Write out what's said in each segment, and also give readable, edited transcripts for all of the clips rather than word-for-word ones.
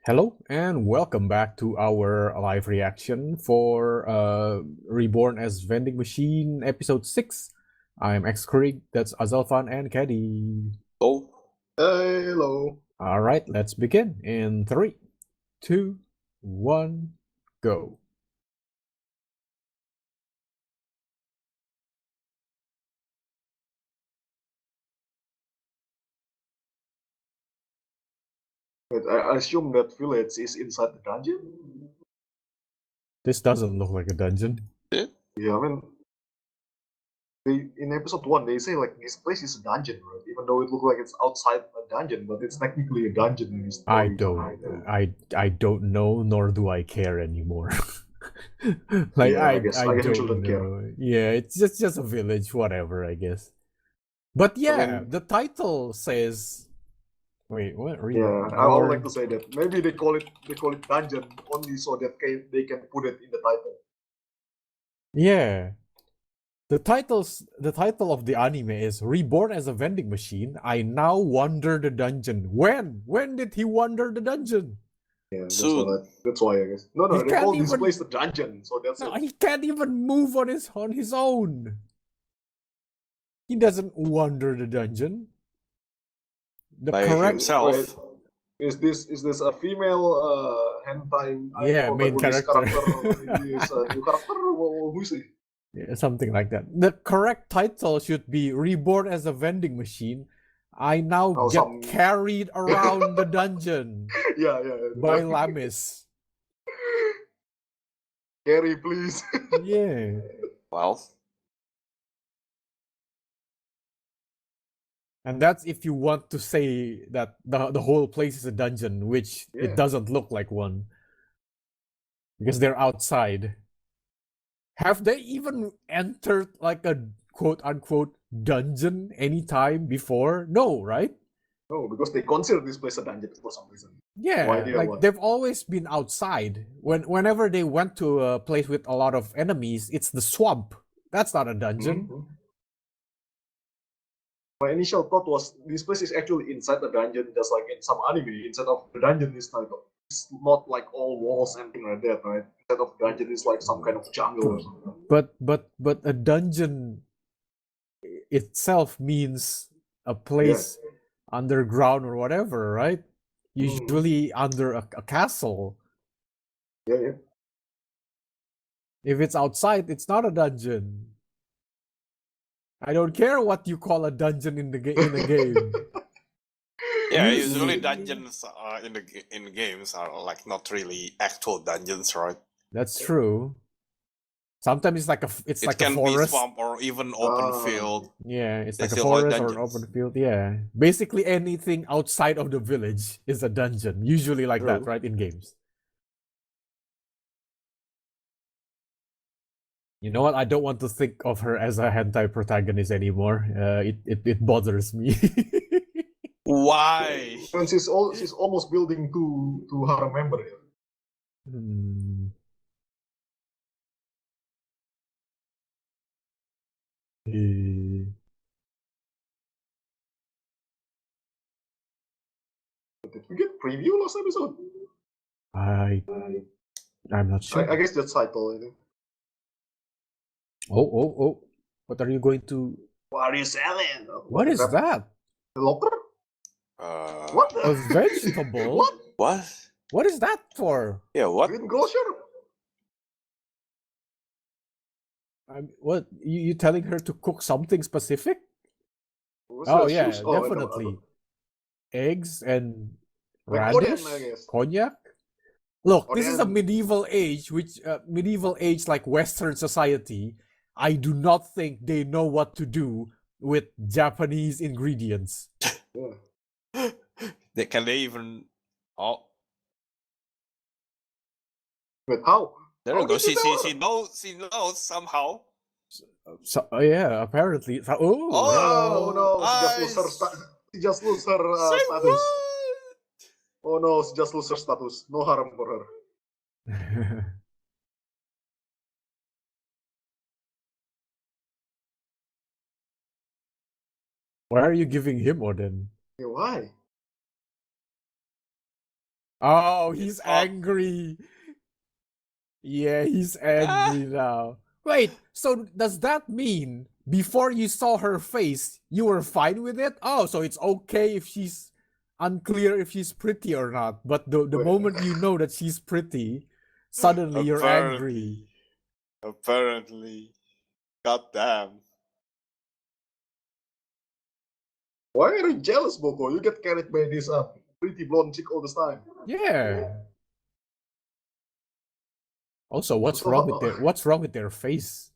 Hello and welcome back to our live reaction for Reborn as Vending Machine episode 6. I'm X-Krieg, that's Azalfan and Caddy. Oh, Hello. Alright, let's begin in 3, 2, 1, go. Wait, I assume that village is inside the dungeon? This doesn't look like a dungeon. Yeah, I mean, in episode 1, they say like this place is a dungeon, right? Even though it looks like it's outside a dungeon, but it's technically a dungeon in this I story. I don't know, nor do I care anymore. Like Yeah, I guess we don't shouldn't care. know. Yeah, it's just a village, whatever, I guess. But yeah, mean- the title says. Wait, what? Yeah, I would like to say that maybe they call it dungeon only so that they can put it in the title. Yeah. The title of the anime is Reborn as a Vending Machine. I now wander the dungeon. When? When did he wander the dungeon? Yeah, that's Soon. why I guess. No, He they can't call this even- place the dungeon, so that's No, it. he can't even move on his own. He doesn't wander the dungeon. The By correct himself. Wait, is this a female hentai? Yeah, main protagonist character. Is a new character? Who is he? Yeah, something like that. The correct title should be Reborn as a Vending Machine. I now Oh, get some- carried around the dungeon Yeah. by Lamis. Carrie, please. Yeah. Well, And that's if you want to say that the whole place is a dungeon, which Yeah. it doesn't look like one. Because they're outside. Have they even entered like a quote unquote dungeon anytime before? No, right? No, because they consider this place a dungeon for some reason. Yeah, No idea like why. they've always been outside. Whenever they went to a place with a lot of enemies, it's the swamp. That's not a dungeon. Mhm. My initial thought was this place is actually inside the dungeon, just like in some anime. Instead of the dungeon is like it's not like all walls and things like that, right? Instead of dungeon is like some kind of jungle or something. But a dungeon itself means a place underground or whatever, right? Usually under a castle. Yeah. If it's outside, it's not a dungeon. I don't care what you call a dungeon in the in a game. yeah, You- usually dungeons in games are like not really actual dungeons, right? That's true. Sometimes it's like a It a can be forest. swamp or even open Ah. field. Yeah, it's They like a still call it forest or an dungeons. open field. Yeah, basically anything outside of the village is a dungeon. Usually like that, True. right? In games. You know what? I don't want to think of her as a hentai protagonist anymore. It bothers me. Why? And she's almost building to her member. Hmm. Eh, Did we get preview last episode? I'm not sure. I guess that's title. I think. Oh! What are you going to? What are you selling? What is that? A locker? Uh, What? A vegetable? What? What? What is that for? Yeah, what? Green grocer? What you telling her to cook something specific? What's Oh that? yeah, Shoes? Oh, I don't- definitely. Eggs and Like radish, Korean, I guess. cognac. Look, this is a Korean. medieval age, medieval age like Western society. I do not think they know what to do with Japanese ingredients. Yeah. Can they even? Oh, Wait, how? there How we go. did you tell her? She knows somehow. So yeah, apparently. Oh, Oh no, nice. she just lose her Say status. what? Oh no, she just lose her status. No harm for her. yeah. Why are you giving him Odin? Yeah, why? Oh, he's It's not- angry. Yeah, he's angry now. Wait, so does that mean before you saw her face, you were fine with it? Oh, so it's okay if she's unclear if she's pretty or not. But the Wait. moment you know that she's pretty, suddenly you're angry. Apparently. God damn. Why are you jealous, Boko? You get carried by this pretty blonde chick all the time. Yeah. Also, what's So, wrong with their face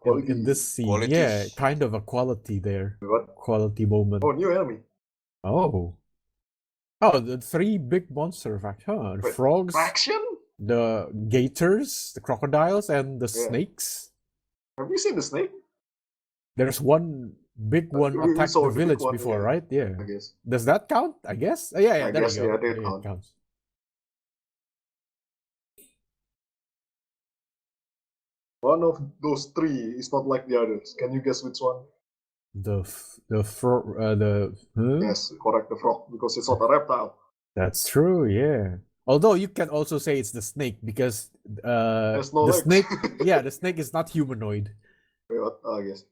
quality. in this scene? Quality. Yeah, kind of a quality there. What? Quality moment. Oh, new enemy. Oh. Oh, the three big monster facts, huh? The Wait, frogs, Faction? the gators, the crocodiles, and the Yeah. snakes. Have you seen the snake? There's one big one we attacked saw the the big village one, before, yeah. right? Yeah. I guess. Does that count? I guess. Yeah, I there guess, you go. yeah, that It counts. counts. One of those three is not like the others. Can you guess which one? The huh? Yes, correct, the frog, because it's not a reptile. That's true. Yeah. Although you can also say it's the snake because There's no the legs. snake, yeah, the snake is not humanoid. Wait, what? I guess.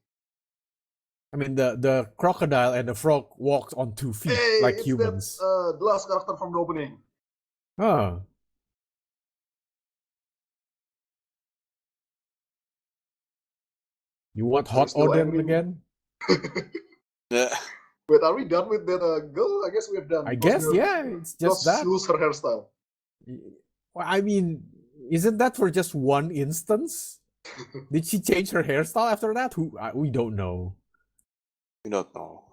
I mean, the crocodile and the frog walks on 2 feet Hey, like it's humans. that the last character from the opening. Huh. You want I'm hot still Odin angry. again? Yeah. Wait, are we done with that girl? I guess we're done. I because guess, we're- yeah, it's just because that. she lose her hairstyle. Well, I mean, isn't that for just one instance? Did she change her hairstyle after that? We don't know. We don't know.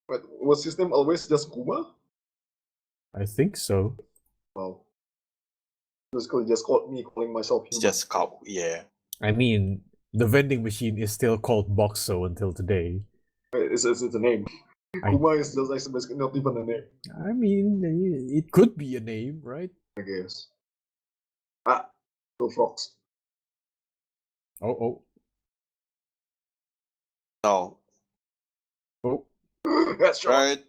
Wait, was his name always just Kuma? I think so. Wow. Basically just called me calling myself It's human. just cow. Yeah. I mean, the vending machine is still called Boxo until today. Wait, it's a name. I- Kuma is just basically not even a name, I mean, it could be a name, right? I guess. Ah, two frogs. Oh, No. oh. That's Right. No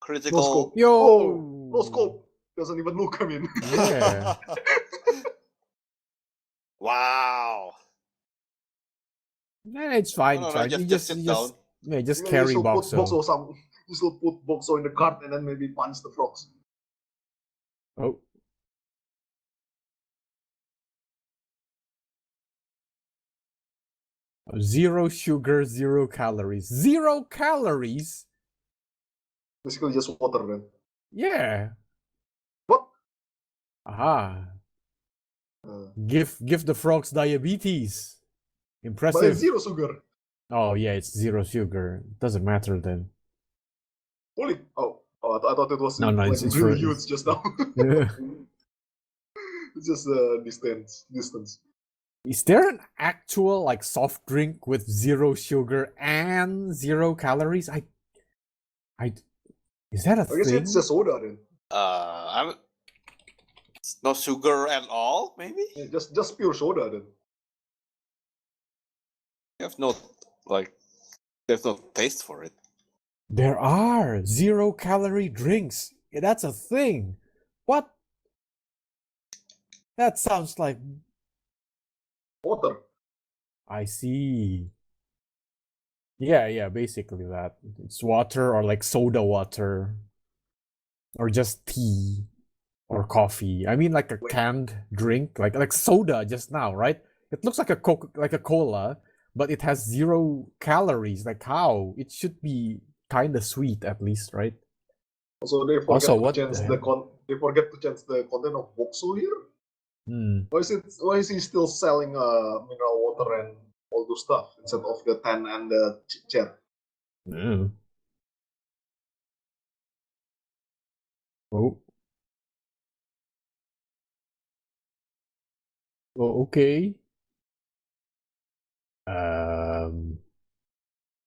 Critical. scope. Yo! Oh, no scope. Doesn't even look, I mean. Yeah. Wow. Nah, it's fine. No, It's no, fine. just sit down. Yeah, just You carry should put Boxo. You should put Boxo in the cart and then maybe punch the frogs. Oh. Zero sugar, 0 calories. 0 calories? Basically just water then. Yeah. What? Aha. Uh, Give the frogs diabetes. but Impressive. it's zero sugar. Oh yeah, it's 0 sugar. Doesn't matter then. Holy. Oh, I thought it was No, like it's really for- huge just now. It's just distance. Is there an actual like soft drink with 0 sugar and 0 calories? Is that a I guess thing? it's just soda then. I'm no sugar at all. Maybe Yeah, just pure soda then. you have no there's no taste for it. There are 0 calorie drinks. Yeah, that's a thing. What? That sounds like Water. I see. Yeah, basically that. It's water or like soda water. Or just tea or coffee. I mean like a Wait. canned drink, like soda just now, right? It looks like a cola, but it has 0 calories. Like how? It should be kind of sweet at least, right? Also, they forget Also, to what change the they forget to change the content of Boxo here. Hmm. Why is he still selling mineral water and all those stuff instead of the tan and the chair? Mm. Oh. Oh, okay.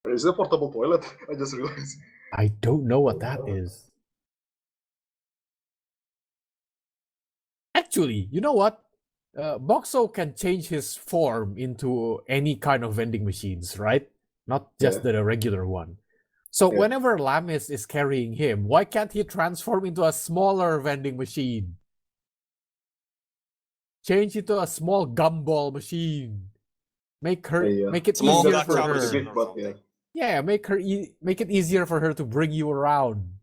Is it a portable toilet? I just realized. I don't know what that is. Actually, you know what? Boxo can change his form into any kind of vending machines, right? not just the regular one. So Yeah. whenever Lamis is carrying him, why can't he transform into a smaller vending machine? Change it to a small gumball machine. Make it Small easier gacha for her. machine or But something. Yeah, make it easier for her to bring you around.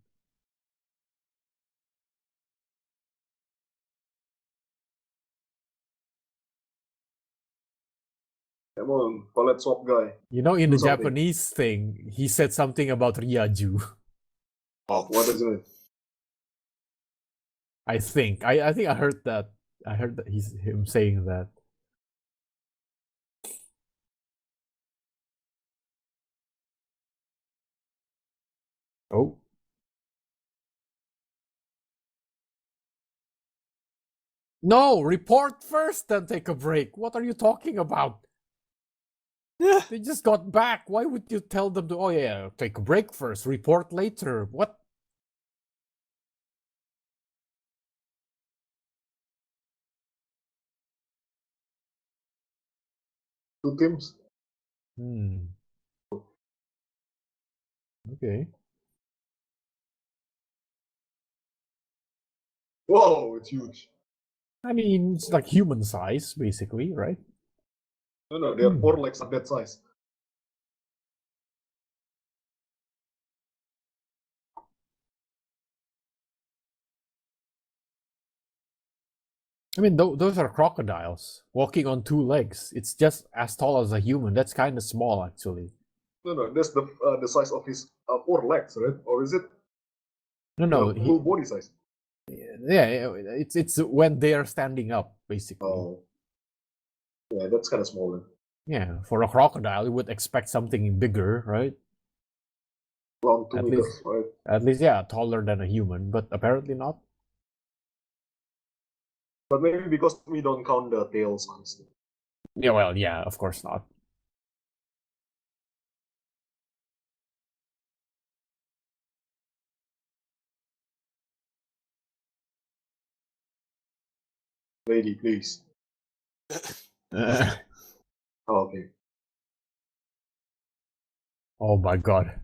Come on, palette swap guy. You know, in Do the something. Japanese thing, he said something about Ryaju. Oh, What does it mean? I think. I think I heard that. I heard that him saying that. Oh. No, report first, then take a break. What are you talking about? They just got back. Why would you tell them to, oh yeah, take a break first, report later? What? Two teams? Okay. Whoa, it's huge. I mean, it's like human size, basically, right? No, they are 4 legs at that size. I mean, those are crocodiles walking on 2 legs. It's just as tall as a human. That's kind of small, actually. No, that's the size of his 4 legs, right? Or is it No, the full body size? Yeah, it's when they are standing up, basically. Oh, yeah, that's kind of small then. Yeah, for a crocodile, you would expect something bigger, right? Around 2 At meters, least- right? At least, yeah, taller than a human, but apparently not. But maybe because we don't count the tail size. Yeah, well, yeah, of course not. Lady, please. Uh, Oh, okay. oh my god.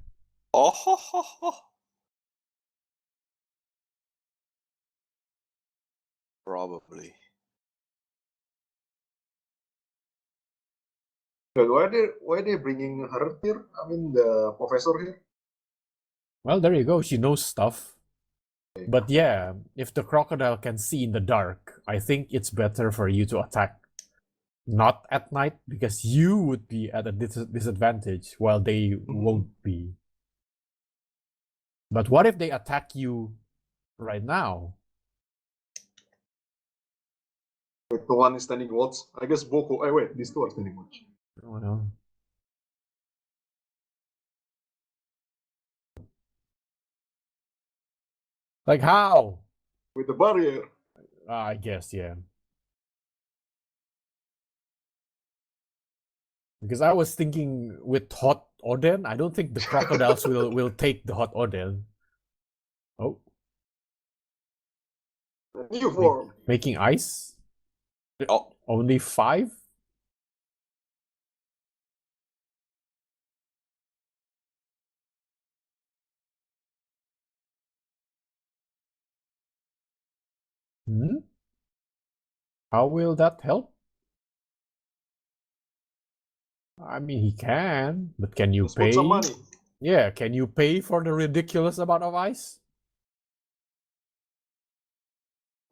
Oh, ho, ho, ho. Probably. But why are they bringing her here? I mean, the professor here? Well, there you go. She knows stuff. But yeah, if the crocodile can see in the dark, I think it's better for you to attack not at night because you would be at a disadvantage while they won't be. But what if they attack you right now? Like the one is standing watch. I guess Boko. Wait, these two are standing watch. Oh no. Like how? With the barrier. I guess, yeah. Because I was thinking with hot Oden, I don't think the crocodiles will take the hot Oden. Oh, New form. making ice? Oh, Only 5? How will that help? I mean, he can, but can you Let's pay? put some money. Yeah, can you pay for the ridiculous amount of ice?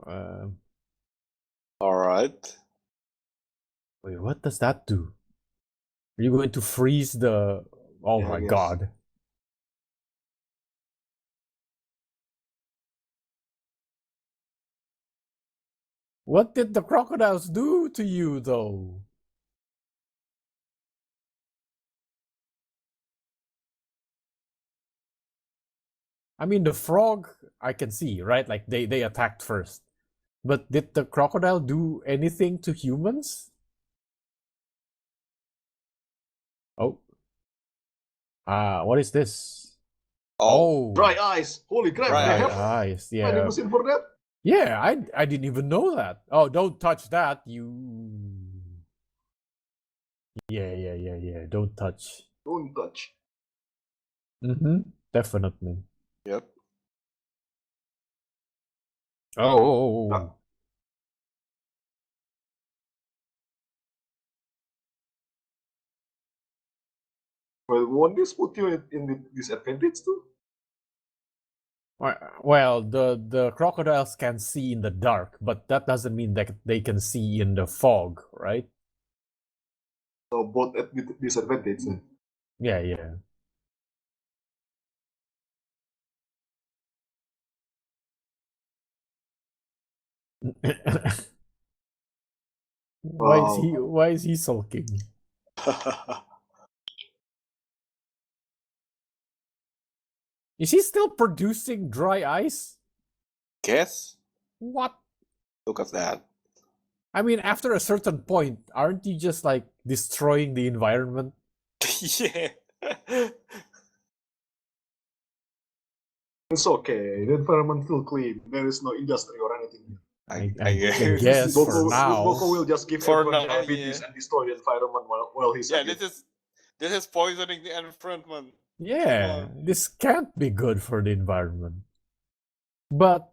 all right. Wait, what does that do? Are you going to freeze the... Oh Yeah, I my guess. god. What did the crocodiles do to you, though? I mean, the frog, I can see, right? Like, they attacked first. But did the crocodile do anything to humans? Oh. What is this? Oh, Dry ice. Holy crap! Dry They Dry have ice. vending Yeah. machine for that. Yeah, I didn't even know that. Oh, don't touch that, you... Yeah. Don't touch. Don't touch. Mm-hmm. Definitely. Yep. Oh. Well, won't this put you in the disadvantage too? Well, the crocodiles can see in the dark, but that doesn't mean that they can see in the fog, right? So both at disadvantage. Yeah, yeah. Why is he sulking? Is he still producing dry ice? Guess? What? Look at that. I mean, after a certain point, aren't you just like destroying the environment? Yeah. It's okay. The environment feels clean. There is no industry or anything. I guess Boko, for now. Boko will just give For everyone now, diabetes yeah. and destroy the environment while he's Yeah, at it. this is poisoning the environment. Yeah, this can't be good for the environment. But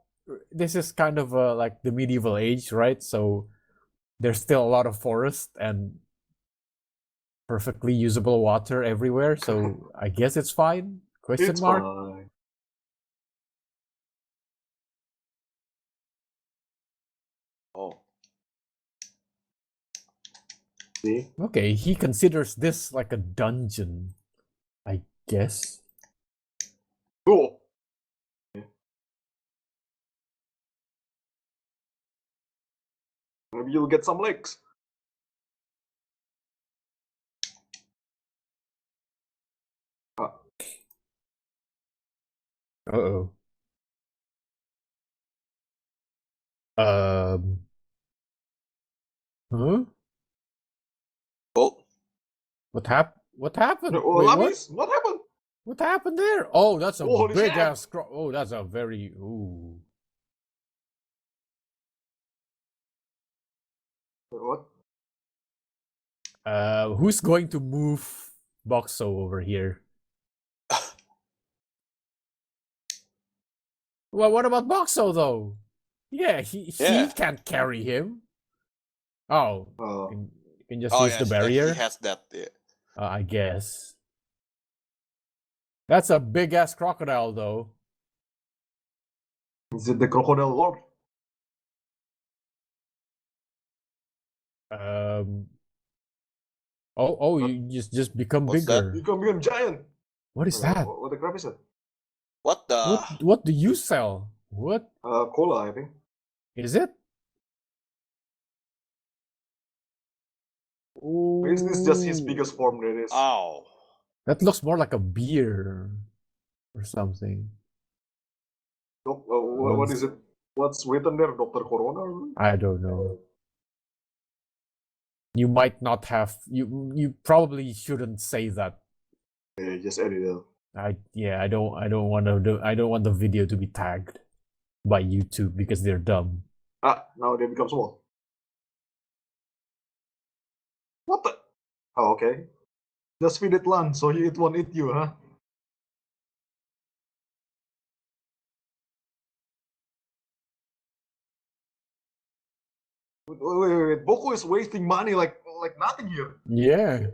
this is kind of like the medieval age, right? So there's still a lot of forest and perfectly usable water everywhere. So I guess it's fine. Question It's mark. fine. Oh. See? Okay, he considers this like a dungeon, I guess. Oh! Maybe you'll get some legs. Uh-oh. Um. Huh? Oh. What happened? What happened? Oh, Wait, what? Lamis, what happened? What happened there? Oh, that's a Holy big shit. ass. Oh, that's a very. Ooh. What? Who's going to move Boxo over here? Well, what about Boxo though? Yeah, he Yeah. can't carry him. Oh, Uh, you can just Oh use yeah, the barrier. he has that. Yeah. I guess. That's a big ass crocodile though. is it the Crocodile Lord? Um. Oh, you just become What's that? bigger. You can become giant. What is that? What the crap is it? What the? What do you sell? What Cola, I think. is it? Is this just his Ooh. biggest form that is? Ow. That looks more like a beer or something. What is it? What's written there? Dr. Corona? I don't know. You might not have. You probably shouldn't say that. Yeah, just edit it. I don't want to do. I don't want the video to be tagged by YouTube because they're dumb. Now they become small. What the? Oh, okay. Just feed it land so it won't eat you, huh? Wait. Boko is wasting money like nothing here. Yeah.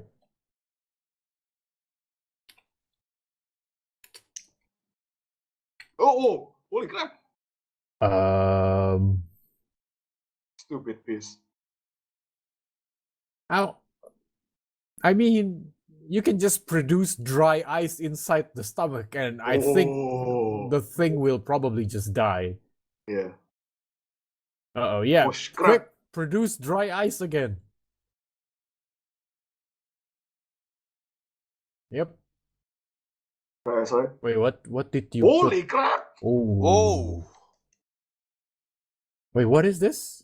Oh, holy crap! Um. Stupid piece. How? I mean, you can just produce dry ice inside the stomach, and I think the thing will probably just die. Yeah. Uh oh, yeah. Oh, crap. Quick, produce dry ice again. Yep. Sorry. Wait, what did you Holy put? crap! Oh. Oh. Wait, what is this?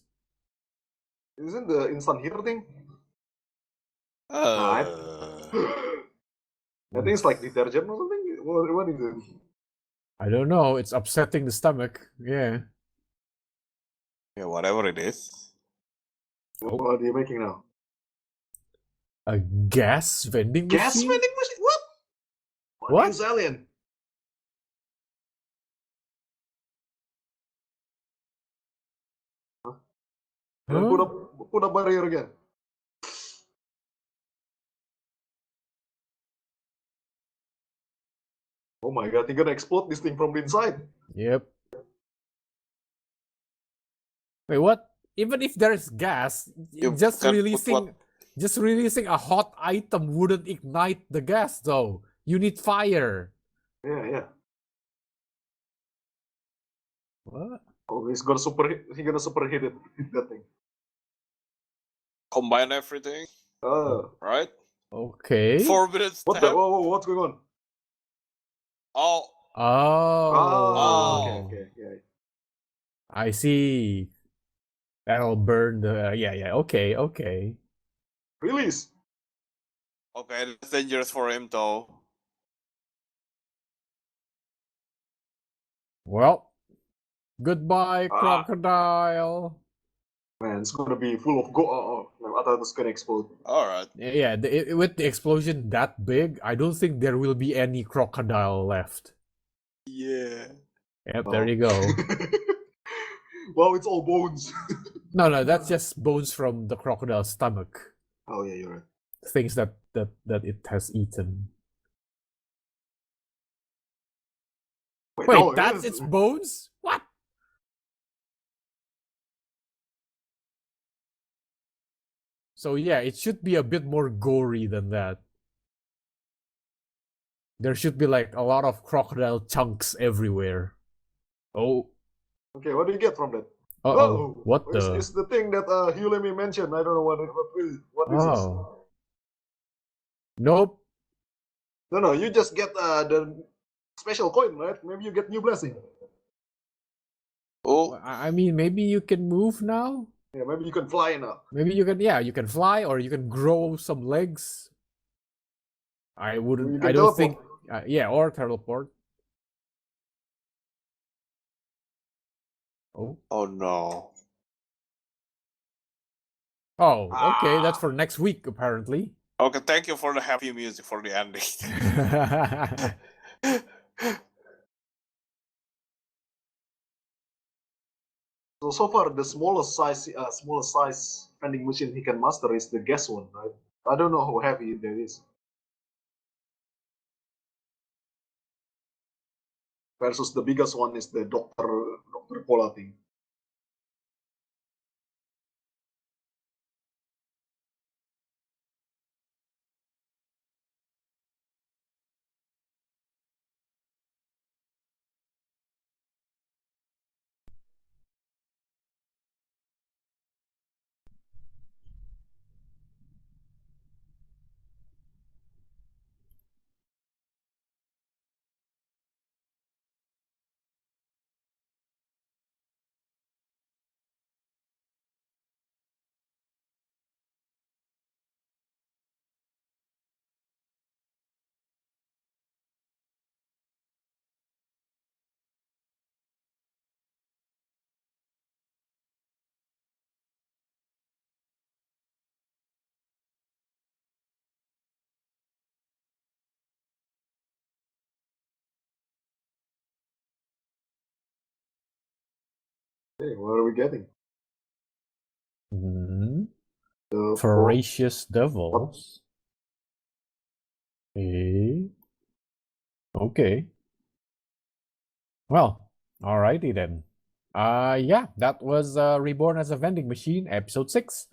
Isn't the instant heater thing? Uh. I think it's like detergent or something. What is it? I don't know. It's upsetting the stomach. Yeah. Yeah, whatever it is. What are you making now? A gas vending Gas machine? vending machine? What? What? News alien. Huh? Put a barrier again. Oh my god, you're gonna explode this thing from the inside. Yep. Wait, what? Even if there's gas, You just can put releasing just releasing a hot item wouldn't ignite the gas though. You need fire. Yeah. What? Oh, he's gonna superhit it. Hit that thing. combine everything, right? Okay. 4 minutes. What the? Whoa, what's going on? Oh, Oh. Okay. Yeah. I see. That'll burn the yeah. Okay. Release. okay, that's dangerous for him though. Well, goodbye, crocodile. Man, it's gonna be full of go. Oh, I thought it was gonna explode. All right. Yeah, with the explosion that big, I don't think there will be any crocodile left. Yeah. Yep, there you go. Wow, it's all bones. No, that's just bones from the crocodile's stomach. Oh yeah, you're right. Things that it has eaten. Wait, no, that's its bones? What? So yeah, it should be a bit more gory than that. There should be like a lot of crocodile chunks everywhere. Oh. Okay, what do you get from that? Uh-oh. What the? It's the thing that Hulemi mentioned. I don't know what is this? Oh. Nope. No, you just get the special coin, right? Maybe you get new blessing. Oh, I mean, maybe you can move now? Yeah, maybe you can fly now. Maybe you can fly, or you can grow some legs. I don't teleport. think, yeah, or teleport. oh no. Oh, okay, that's for next week, apparently. Okay, thank you for the happy music for the ending. So far, the smallest size vending machine he can master is the gas one, right? I don't know how heavy that is. Versus the biggest one is the Doctor Cola thing. Okay, what are we getting? The Voracious devils. Okay. Well, alrighty then. Yeah, that was Reborn as a Vending Machine, episode 6.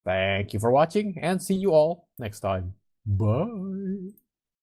Thank you for watching, and see you all next time. Bye.